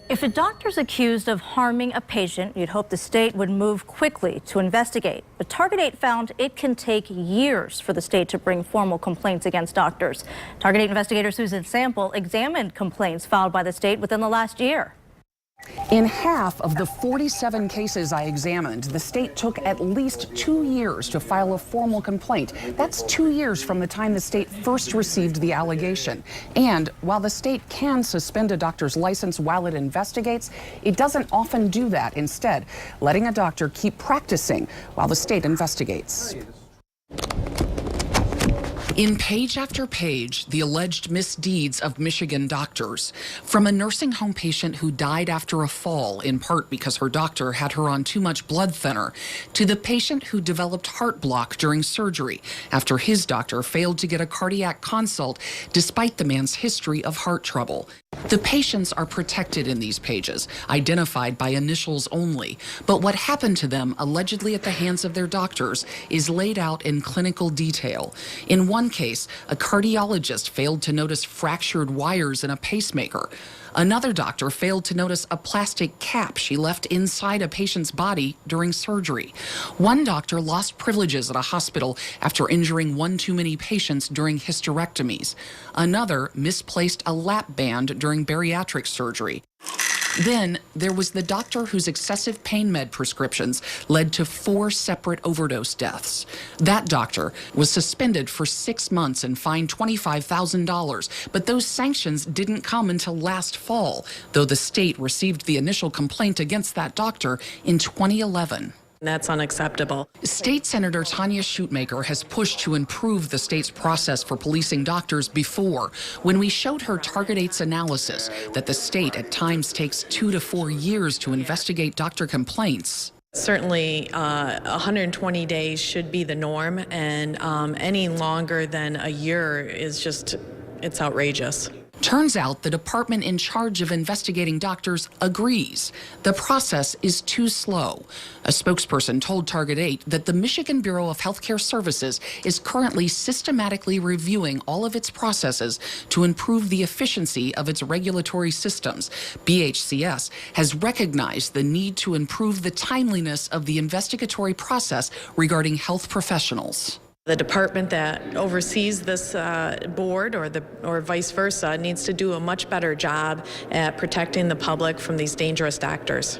If a doctor's accused of harming a patient, you'd hope the state would move quickly to investigate. But Target 8 found it can take years for the state to bring formal complaints against doctors. Target 8 investigator Susan Sample examined complaints filed by the state within the last year. In half of the 47 cases I examined, the state took at least 2 years to file a formal complaint. That's 2 years from the time the state first received the allegation. And while the state can suspend a doctor's license while it investigates, it doesn't often do that, instead letting a doctor keep practicing while the state investigates. In page after page, the alleged misdeeds of Michigan doctors. From a nursing home patient who died after a fall, in part because her doctor had her on too much blood thinner, to the patient who developed heart block during surgery after his doctor failed to get a cardiac consult despite the man's history of heart trouble. The patients are protected in these pages, identified by initials only. But what happened to them, allegedly at the hands of their doctors, is laid out in clinical detail. In one case, a cardiologist failed to notice fractured wires in a pacemaker. Another doctor failed to notice a plastic cap she left inside a patient's body during surgery. One doctor lost privileges at a hospital after injuring one too many patients during hysterectomies. Another misplaced a lap band during bariatric surgery. Then there was the doctor whose excessive pain med prescriptions led to 4 separate overdose deaths. That doctor was suspended for 6 months and fined $25,000. But those sanctions didn't come until last fall, though the state received the initial complaint against that doctor in 2011. That's unacceptable. State Senator Tanya Shootmaker has pushed to improve the state's process for policing doctors before, when we showed her Target 8's analysis that the state at times takes 2 to 4 years to investigate doctor complaints. Certainly, 120 days should be the norm, and any longer than a year is just, it's outrageous. Turns out the department in charge of investigating doctors agrees. The process is too slow. A spokesperson told Target 8 that the Michigan Bureau of Healthcare Services is currently systematically reviewing all of its processes to improve the efficiency of its regulatory systems. BHCS has recognized the need to improve the timeliness of the investigatory process regarding health professionals. The department that oversees this board or vice versa needs to do a much better job at protecting the public from these dangerous actors.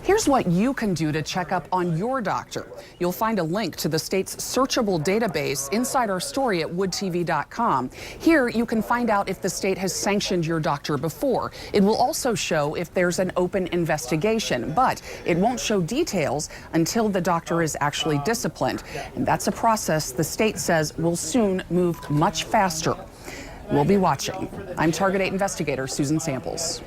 Here's what you can do to check up on your doctor. You'll find a link to the state's searchable database inside our story at woodtv.com. Here you can find out if the state has sanctioned your doctor before. It will also show if there's an open investigation, but it won't show details until the doctor is actually disciplined. And that's a process the state says will soon move much faster. We'll be watching. I'm Target 8 investigator Susan Samples.